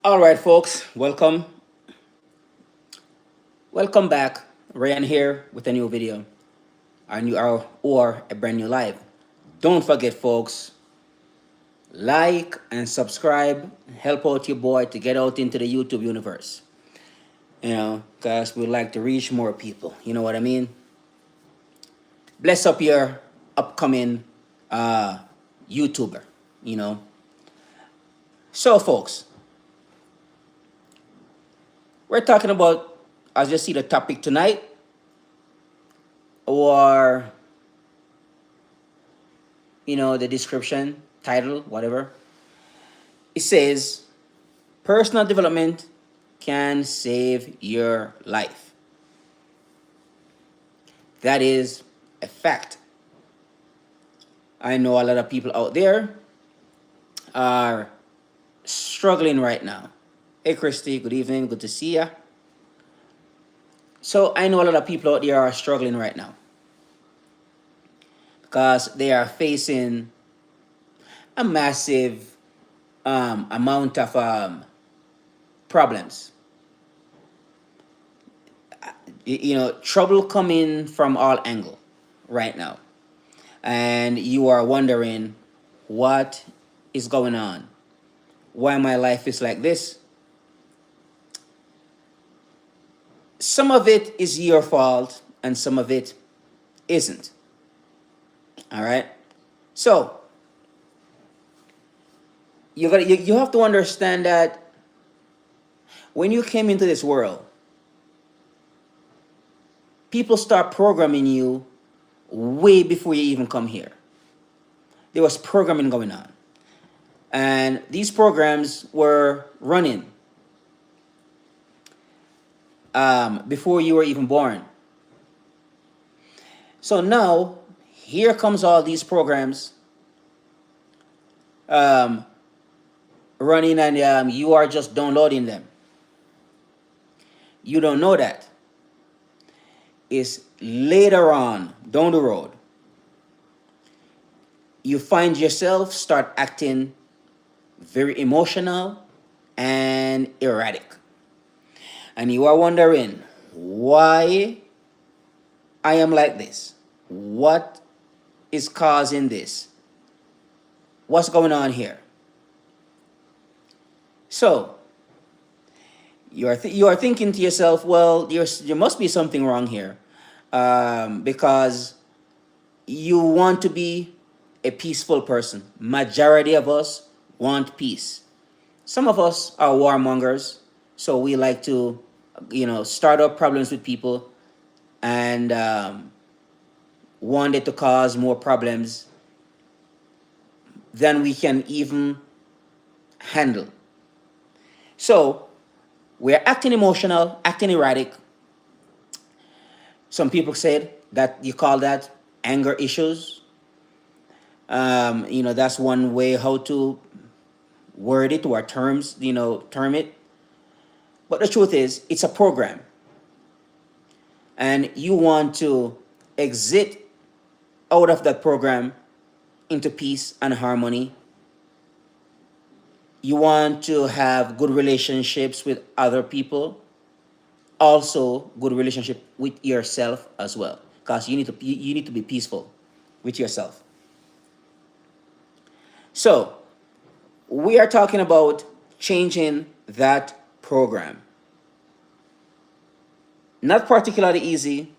All right, folks, welcome. Welcome back. Ryan here with a new video, or a brand new live. Don't forget, folks, like and subscribe. Help out your boy to get out into the YouTube universe. Because we like to reach more people. You know what I mean? Bless up your upcoming uh, YouTuber. You know. So, folks, we're talking about, as you see, the topic tonight, or the description, title, whatever. It says personal development can save your life. That is a fact. I know a lot of people out there are struggling right now. Hey, Christy, good evening. Good to see ya. So I know a lot of people out there are struggling right now because they are facing a massive amount of problems. Trouble coming from all angle right now, and you are wondering what is going on, why my life is like this. Some of it is your fault and some of it isn't. All right, so you have to understand that when you came into this world, people start programming you way before you even come here. There was programming going on, and these programs were running before you were even born. So now here comes all these programs running, and you are just downloading them. You don't know that is later on down the road you find yourself start acting very emotional and erratic, and you are wondering why I am like this. What is causing this? What's going on here? So you are thinking to yourself, well, there must be something wrong here, because you want to be a peaceful person. Majority of us want peace. Some of us are warmongers, so we like to, start up problems with people and want it to cause more problems than we can even handle. So we're acting emotional, acting erratic. Some people said that you call that anger issues. That's one way how to word it or terms, term it. But the truth is, it's a program. And you want to exit out of that program into peace and harmony. You want to have good relationships with other people, also good relationship with yourself as well, because you need to be peaceful with yourself. So we are talking about changing that program. Not particularly easy.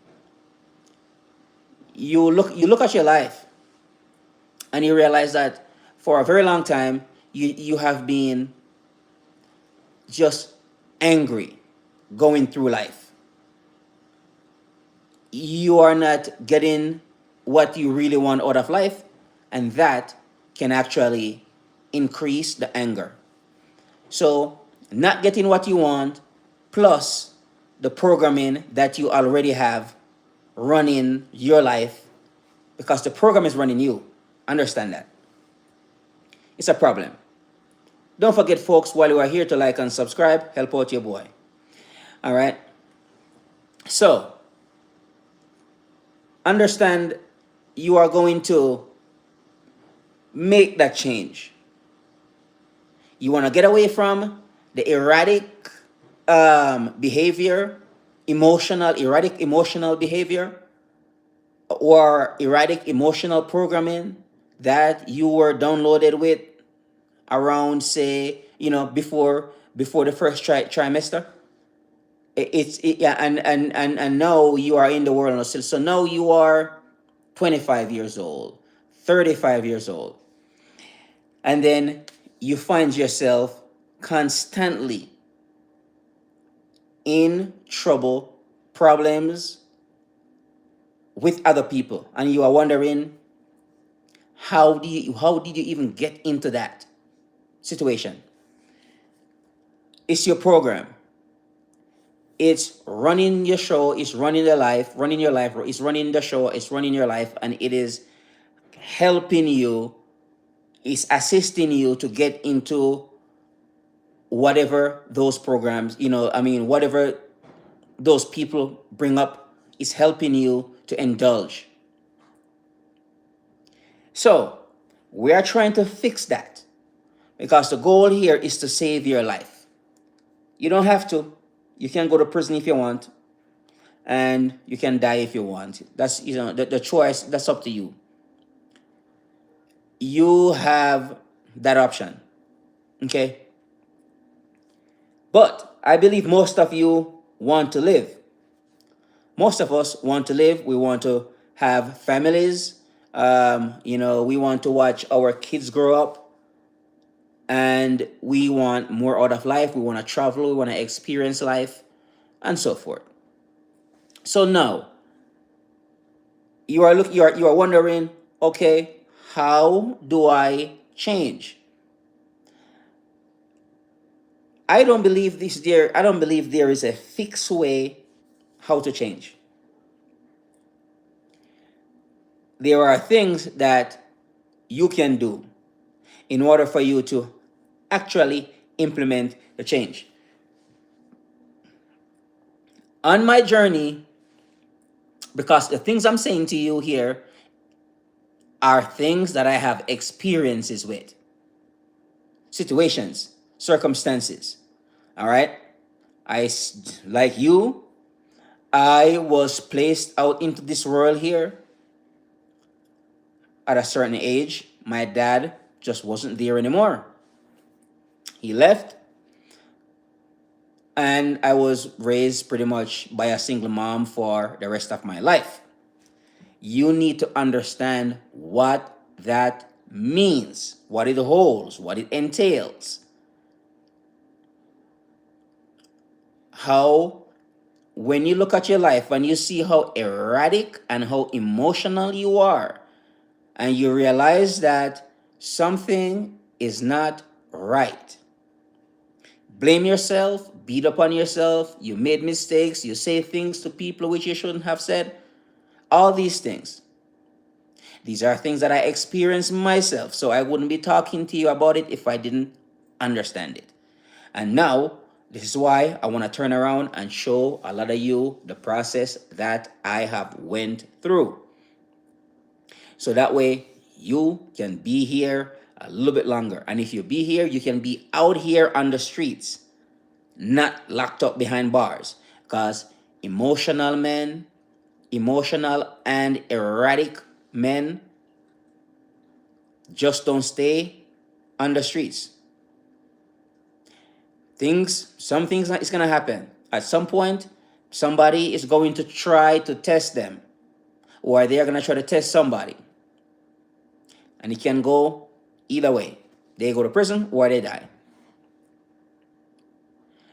You look at your life and you realize that for a very long time you have been just angry going through life. You are not getting what you really want out of life, and that can actually increase the anger. So, not getting what you want, plus the programming that you already have running your life, because the program is running you. Understand that. It's a problem. Don't forget, folks, while you are here, to like and subscribe. Help out your boy. All right? So, understand you are going to make that change. You want to get away from the erratic behavior, erratic emotional behavior, or erratic emotional programming that you were downloaded with around, say, before the first trimester. Yeah, and now you are in the world now. So now you are 25 years old, 35 years old, and then you find yourself constantly in trouble, problems with other people, and you are wondering, how did you even get into that situation? It's your program. It's running your show, it's running the life, running your life, it's running the show, it's running your life, and it is helping you, it's assisting you to get into whatever those programs, whatever those people bring up, is helping you to indulge. So we are trying to fix that, because the goal here is to save your life. You don't have to. You can go to prison if you want, and you can die if you want. That's, the choice. That's up to you. You have that option. Okay. But I believe most of you want to live. Most of us want to live. We want to have families. We want to watch our kids grow up, and we want more out of life. We want to travel. We want to experience life, and so forth. So now you are wondering, okay, how do I change? I don't believe there is a fixed way how to change. There are things that you can do in order for you to actually implement the change. On my journey, because the things I'm saying to you here are things that I have experiences with, situations, circumstances. All right. Like you, I was placed out into this world here at a certain age. My dad just wasn't there anymore. He left, and I was raised pretty much by a single mom for the rest of my life. You need to understand what that means, what it holds, what it entails. How, when you look at your life and you see how erratic and how emotional you are, and you realize that something is not right, blame yourself, beat up on yourself, you made mistakes, you say things to people which you shouldn't have said, all these things. These are things that I experienced myself, so I wouldn't be talking to you about it if I didn't understand it. And now, this is why I want to turn around and show a lot of you the process that I have went through. So that way, you can be here a little bit longer. And if you be here, you can be out here on the streets, not locked up behind bars. Because emotional and erratic men just don't stay on the streets. Some things is gonna happen. At some point, somebody is going to try to test them, or they are gonna try to test somebody. And it can go either way. They go to prison or they die.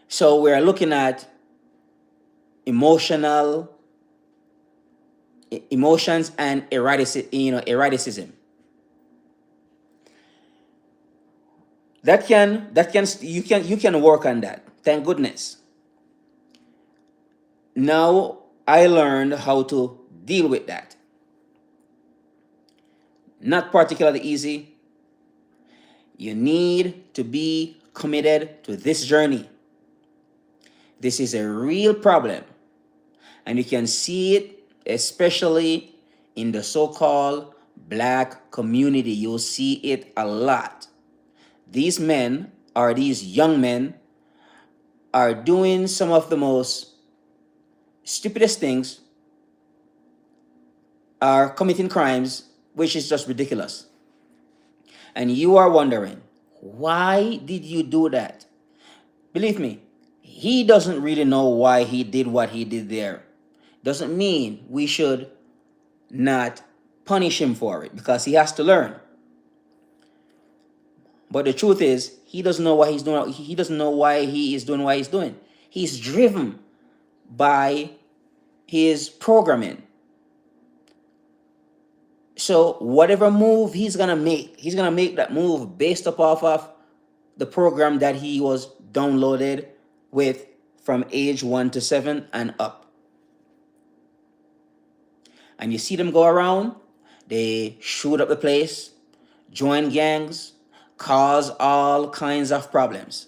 So we're looking at emotions and erraticism. You can work on that. Thank goodness. Now I learned how to deal with that. Not particularly easy. You need to be committed to this journey. This is a real problem, and you can see it especially in the so-called black community. You'll see it a lot. These young men are doing some of the most stupidest things, are committing crimes, which is just ridiculous. And you are wondering, why did you do that? Believe me, he doesn't really know why he did what he did there. Doesn't mean we should not punish him for it, because he has to learn. But the truth is, he doesn't know why he's doing. He doesn't know why he is doing what he's doing. He's driven by his programming. So whatever move he's gonna make that move based up off of the program that he was downloaded with from age 1 to 7 and up. And you see them go around, they shoot up the place, join gangs, cause all kinds of problems.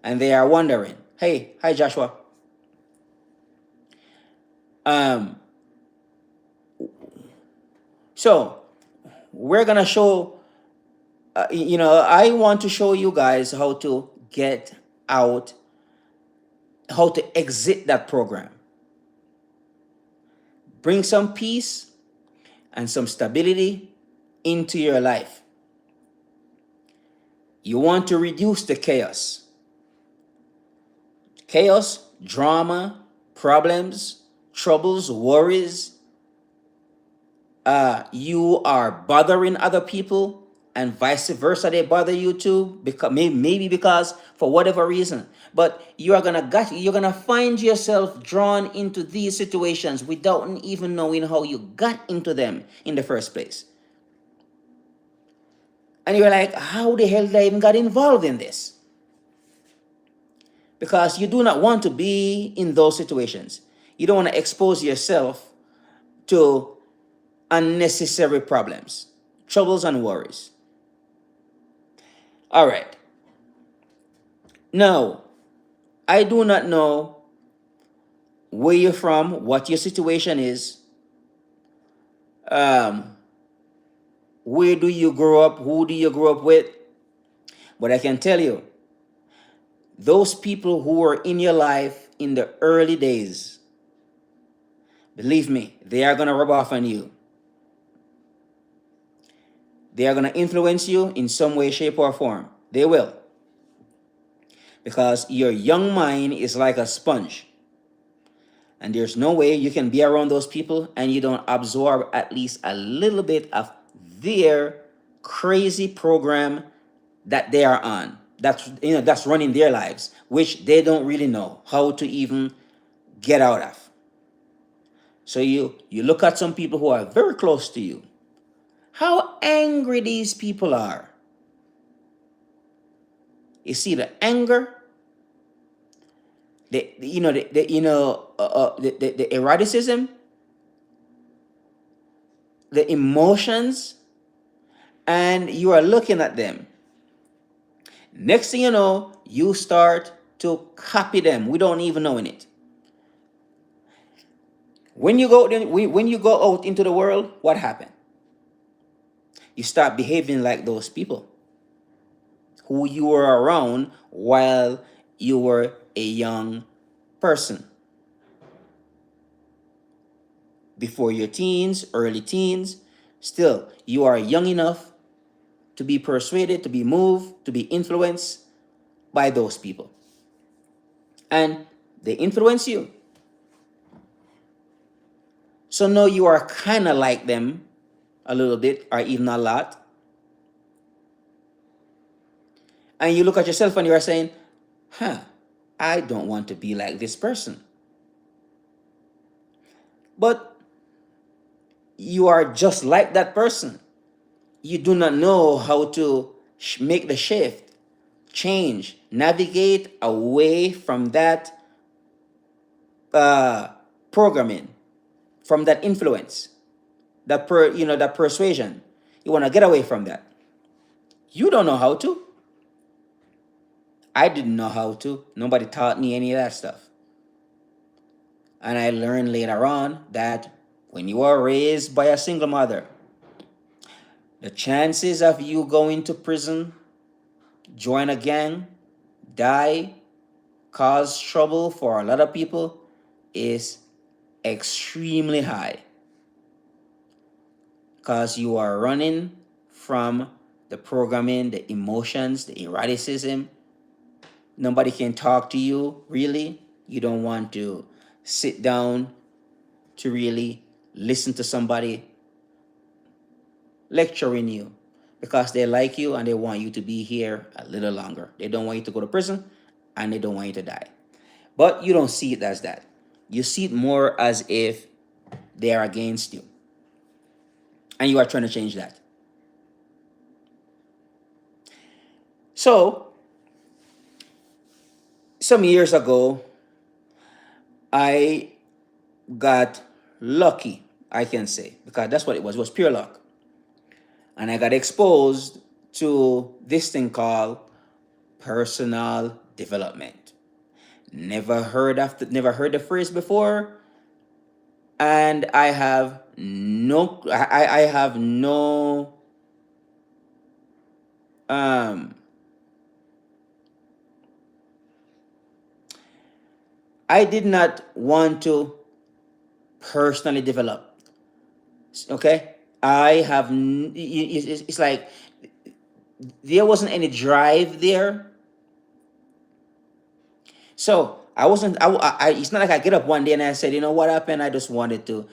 And they are wondering, hey, hi Joshua. So we're gonna show, I want to show you guys how to get out, how to exit that program. Bring some peace and some stability into your life. You want to reduce the chaos. Chaos, drama, problems, troubles, worries. You are bothering other people, and vice versa, they bother you too, because maybe because for whatever reason. But you're gonna find yourself drawn into these situations without even knowing how you got into them in the first place. And you're like, how the hell did I even got involved in this? Because you do not want to be in those situations. You don't want to expose yourself to unnecessary problems, troubles, and worries. All right. Now, I do not know where you're from, what your situation is. Where do you grow up? Who do you grow up with? But I can tell you, those people who were in your life in the early days, believe me, they are going to rub off on you. They are going to influence you in some way, shape, or form. They will. Because your young mind is like a sponge. And there's no way you can be around those people and you don't absorb at least a little bit of their crazy program that they are on. That's running their lives, which they don't really know how to even get out of. So you look at some people who are very close to you. How angry these people are. You see the anger, the eroticism, the emotions, and you are looking at them. Next thing you know, you start to copy them without even knowing it. When you go out into the world, what happened? You start behaving like those people who you were around while you were a young person. Before your teens, early teens, still, you are young enough to be persuaded, to be moved, to be influenced by those people. And they influence you. So now you are kind of like them a little bit, or even a lot. And you look at yourself and you are saying, I don't want to be like this person. But you are just like that person. You do not know how to make the shift, change, navigate away from that programming, from that influence, that persuasion. You want to get away from that. You don't know how to. I didn't know how to. Nobody taught me any of that stuff. And I learned later on that when you are raised by a single mother, the chances of you going to prison, join a gang, die, cause trouble for a lot of people is extremely high because you are running from the programming, the emotions, the eroticism. Nobody can talk to you, really. You don't want to sit down to really listen to somebody lecturing you because they like you and they want you to be here a little longer. They don't want you to go to prison and they don't want you to die. But you don't see it as that. You see it more as if they are against you and you are trying to change that. So, some years ago, I got lucky, I can say, because that's what it was. It was pure luck. And I got exposed to this thing called personal development. Never heard the phrase before, and I have no um I did not want to personally develop. Okay, it's like there wasn't any drive there. So I wasn't. It's not like I get up one day and I said, you know what happened? I just wanted to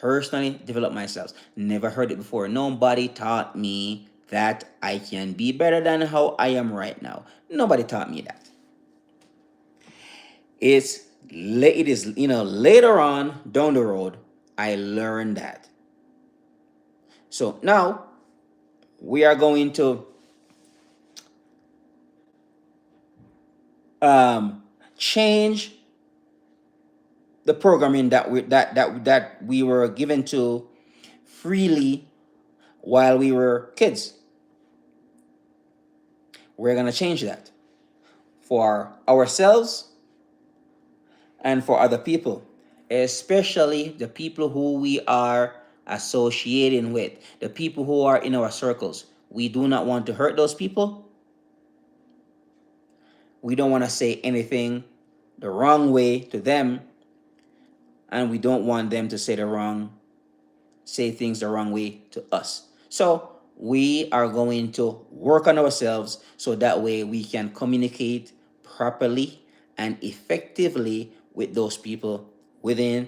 personally develop myself. Never heard it before. Nobody taught me that I can be better than how I am right now. Nobody taught me that. It is later on down the road I learned that. So now we are going to change the programming that we were given to freely while we were kids. We're gonna change that for ourselves and for other people, especially the people who we are associating with, the people who are in our circles. We do not want to hurt those people. We don't want to say anything the wrong way to them, and we don't want them to say things the wrong way to us. So we are going to work on ourselves so that way we can communicate properly and effectively with those people within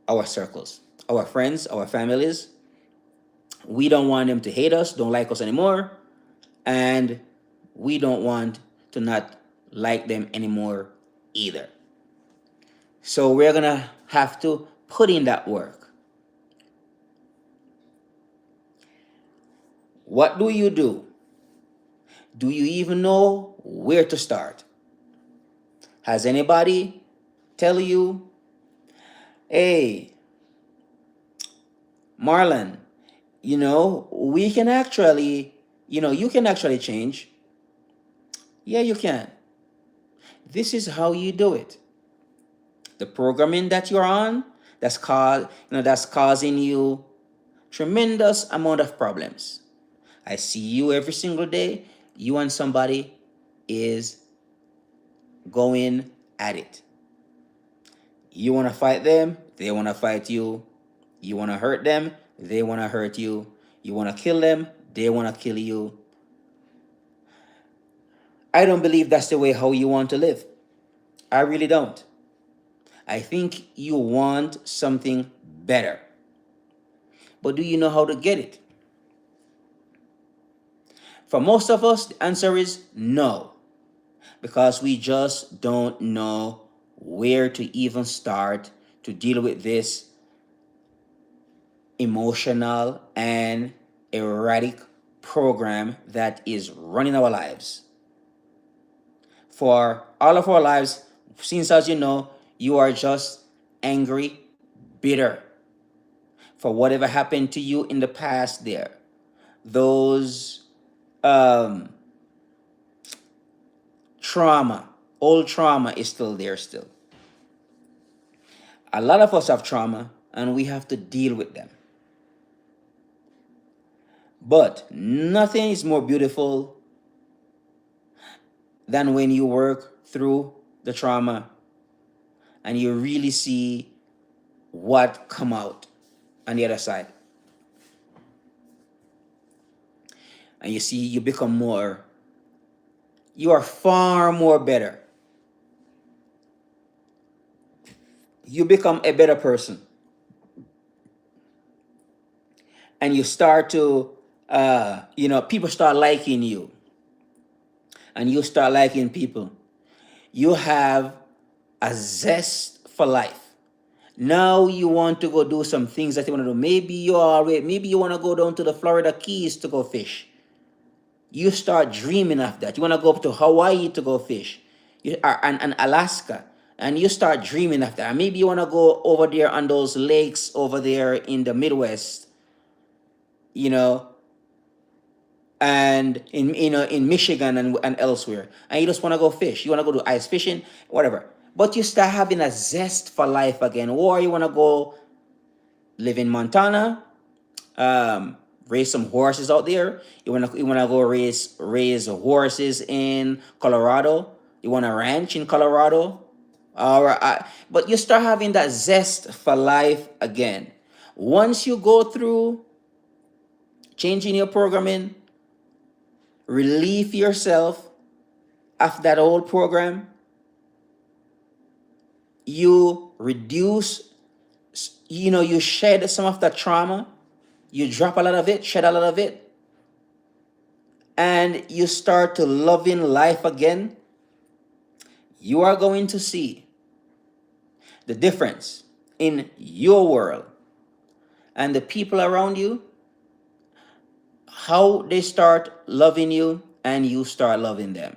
our circles, our friends, our families. We don't want them to hate us, don't like us anymore, and we don't want to not like them anymore either. So we're gonna have to put in that work. What do you do? Do you even know where to start? Has anybody tell you, hey, Marlon, we can actually, you can actually change? Yeah, you can. This is how you do it. The programming that you're on, that's causing you tremendous amount of problems. I see you every single day. You and somebody is going at it. You want to fight them, they want to fight you. You want to hurt them, they want to hurt you. You want to kill them, they want to kill you. I don't believe that's the way how you want to live. I really don't. I think you want something better. But do you know how to get it? For most of us, the answer is no, because we just don't know where to even start to deal with this emotional and erratic program that is running our lives. For all of our lives, since as you know, you are just angry, bitter for whatever happened to you in the past there. Those um, trauma, old trauma is still there still. A lot of us have trauma and we have to deal with them. But nothing is more beautiful than when you work through the trauma and you really see what come out on the other side. And you see you become more, you are far more better. You become a better person. And you start to, people start liking you. And you start liking people. You have a zest for life. Now you want to go do some things that you want to do. Maybe you want to go down to the Florida Keys to go fish. You start dreaming of that. You want to go up to Hawaii to go fish, and Alaska, and you start dreaming of that. And maybe you want to go over there on those lakes over there in the Midwest, you know, and in Michigan and elsewhere, and you just want to go fish. You want to go do ice fishing, whatever. But you start having a zest for life again, or you want to go live in Montana, raise some horses out there. You wanna go raise horses in Colorado. You want to ranch in Colorado, but you start having that zest for life again. Once you go through changing your programming, relieve yourself of that old program. You reduce, you shed some of that trauma. You drop a lot of it, shed a lot of it, and you start to loving life again. You are going to see the difference in your world and the people around you, how they start loving you and you start loving them.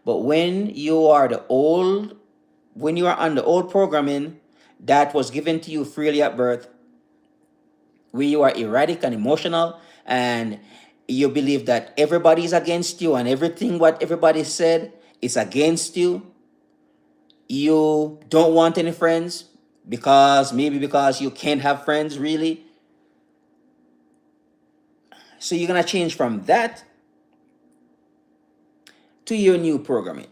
But when you are on the old programming that was given to you freely at birth, where you are erratic and emotional and you believe that everybody is against you and everything what everybody said is against you, you don't want any friends because you can't have friends really. So you're gonna change from that to your new programming.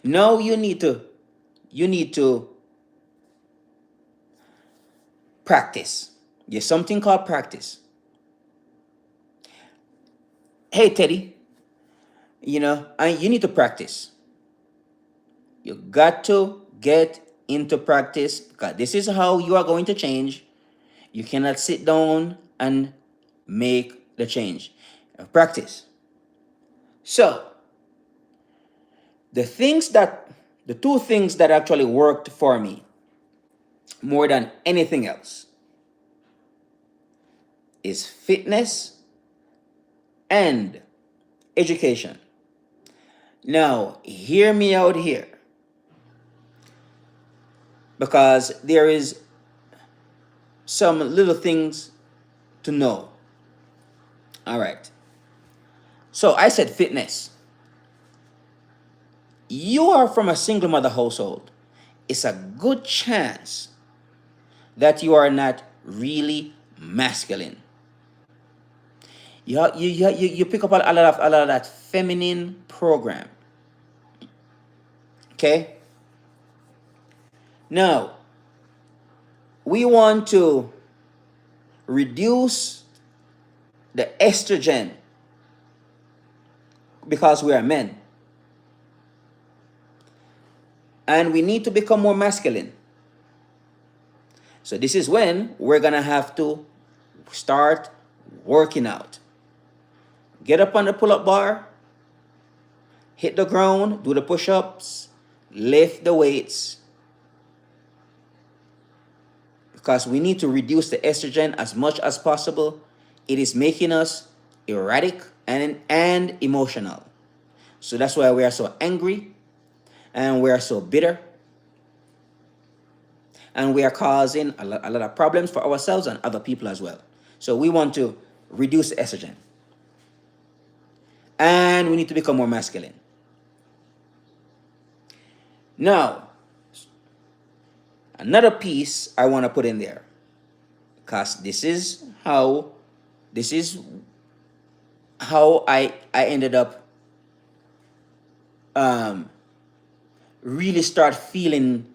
Now you need to practice. There's something called practice. Hey Teddy, and you need to practice. You got to get into practice because this is how you are going to change. You cannot sit down and make the change. Practice. So, the two things that actually worked for me more than anything else is fitness and education. Now, hear me out here, because there is some little things to know. All right. So I said fitness. You are from a single mother household. It's a good chance that you are not really masculine. You pick up a lot of that feminine program. Okay? Now, we want to reduce the estrogen because we are men. And we need to become more masculine. So this is when we're going to have to start working out. Get up on the pull-up bar, hit the ground, do the push-ups, lift the weights. Because we need to reduce the estrogen as much as possible. It is making us erratic and emotional. So that's why we are so angry and we are so bitter. And we are causing a lot of problems for ourselves and other people as well. So we want to reduce estrogen. And we need to become more masculine. Now, another piece I want to put in there, because this is how I ended up um, really start feeling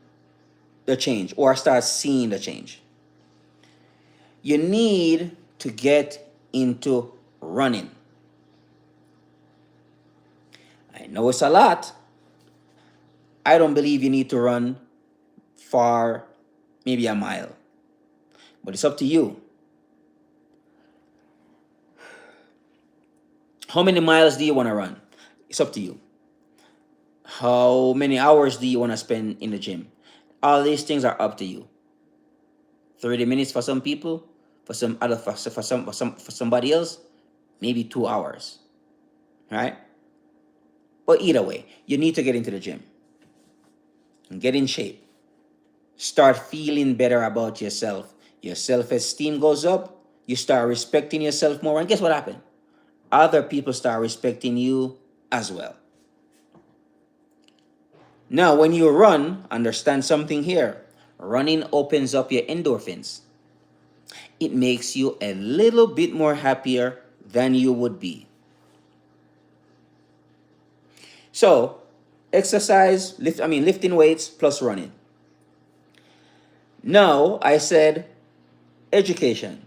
the change or start seeing the change. You need to get into running. I know it's a lot. I don't believe you need to run far, maybe a mile, but it's up to you. How many miles do you want to run? It's up to you. How many hours do you want to spend in the gym? All these things are up to you. 30 minutes for some people, for some other for somebody else, maybe 2 hours. Right? But either way, you need to get into the gym and get in shape. Start feeling better about yourself. Your self-esteem goes up. You start respecting yourself more. And guess what happened? Other people start respecting you as well. Now, when you run, understand something here. Running opens up your endorphins. It makes you a little bit more happier than you would be. So, exercise, lifting weights plus running. Now, I said education.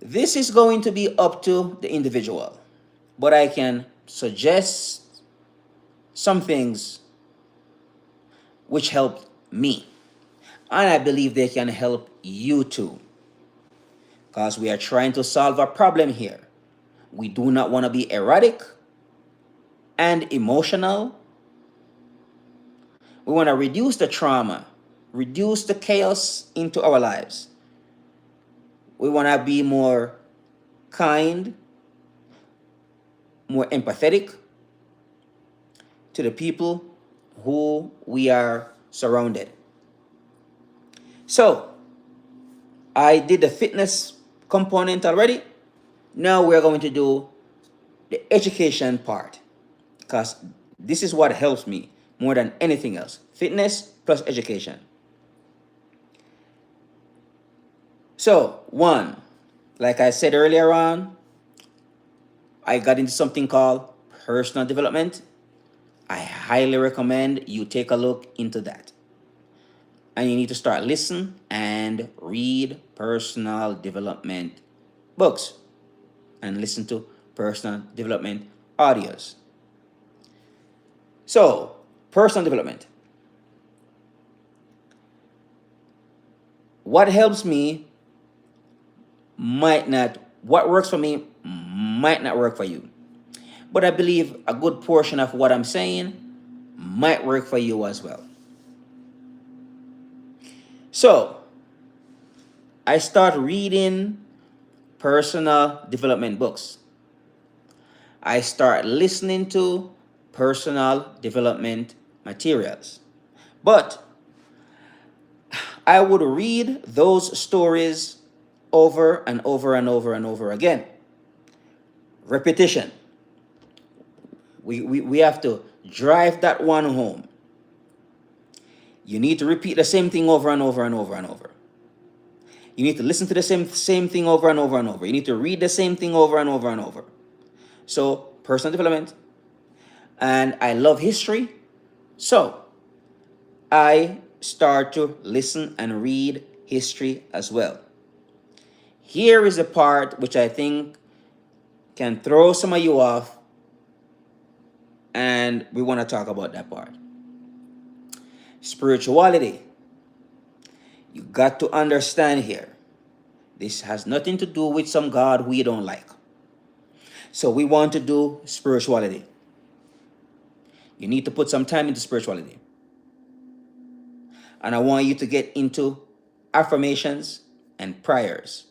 This is going to be up to the individual, but I can suggest some things which helped me. And I believe they can help you too. Because we are trying to solve a problem here. We do not want to be erratic and emotional. We want to reduce the trauma, reduce the chaos into our lives. We want to be more kind, more empathetic to the people who we are surrounded. So, I did the fitness component already. Now we're going to do the education part, because this is what helps me more than anything else. Fitness plus education. So, one, like I said earlier on, I got into something called personal development. I highly recommend you take a look into that. And you need to start listen and read personal development books and listen to personal development audios. So, personal development. What helps me what works for me might not work for you. But I believe a good portion of what I'm saying might work for you as well. So, I start reading personal development books. I start listening to personal development materials. But I would read those stories over and over and over and over again. Repetition. We have to drive that one home. You need to repeat the same thing over and over and over and over. You need to listen to the same thing over and over and over. You need to read the same thing over and over and over. So, personal development. And I love history. So, I start to listen and read history as well. Here is a part which I think can throw some of you off, and we want to talk about that part. Spirituality. You got to understand here, this has nothing to do with some God we don't like. So we want to do spirituality. You need to put some time into spirituality. And I want you to get into affirmations and prayers.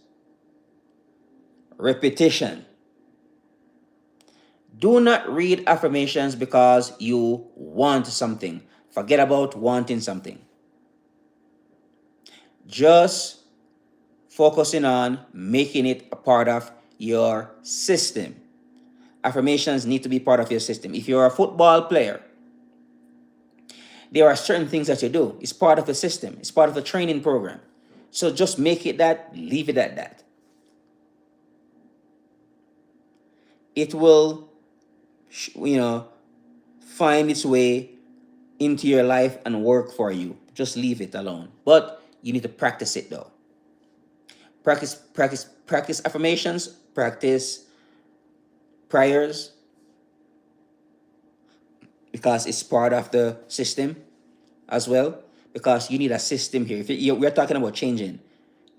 Repetition. Do not read affirmations because you want something. Forget about wanting something. Just focusing on making it a part of your system. Affirmations need to be part of your system. If you're a football player, there are certain things that you do. It's part of the system. It's part of the training program. So just make it that, leave it at that. It will, find its way into your life and work for you. Just leave it alone. But you need to practice it though. Practice affirmations, practice prayers, because it's part of the system as well. Because you need a system here. We're talking about changing,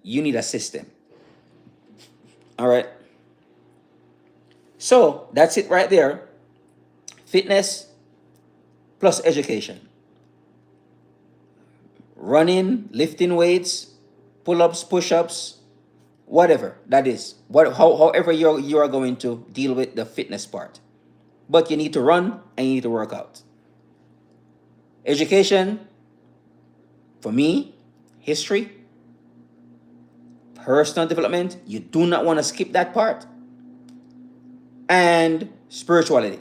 you need a system. All right. So that's it right there. Fitness plus education. Running, lifting weights, pull-ups, push-ups, whatever that is. However you are going to deal with the fitness part. But you need to run and you need to work out. Education, for me, history, personal development, you do not want to skip that part. And spirituality.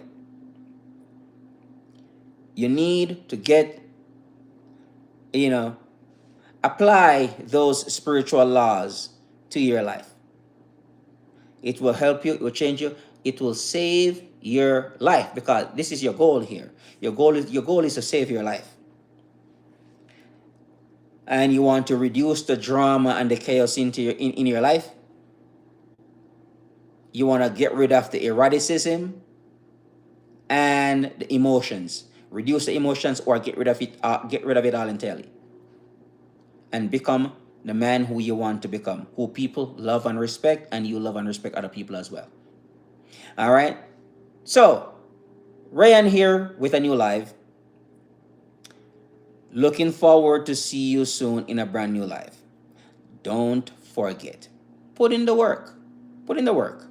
You need to get, apply those spiritual laws to your life. It will help you, it will change you, it will save your life, because this is your goal here. Your goal is to save your life. And you want to reduce the drama and the chaos into in your life. You want to get rid of the eroticism and the emotions. Reduce the emotions or get rid of it all entirely. And become the man who you want to become, who people love and respect, and you love and respect other people as well. All right. So, Ryan here with a new live. Looking forward to see you soon in a brand new live. Don't forget, put in the work. Put in the work.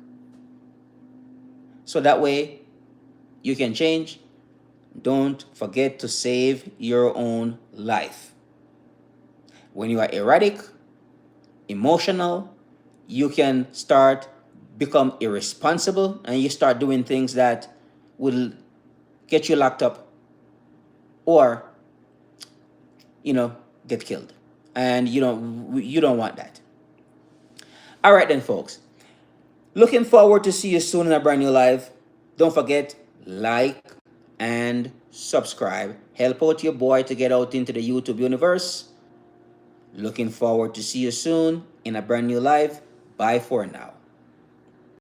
So that way you can change. Don't forget to save your own life. When you are erratic, emotional, you can become irresponsible, and you start doing things that will get you locked up or get killed. And you don't want that. All right then, folks. Looking forward to see you soon in a brand new live. Don't forget, like and subscribe. Help out your boy to get out into the YouTube universe. Looking forward to see you soon in a brand new live. Bye for now.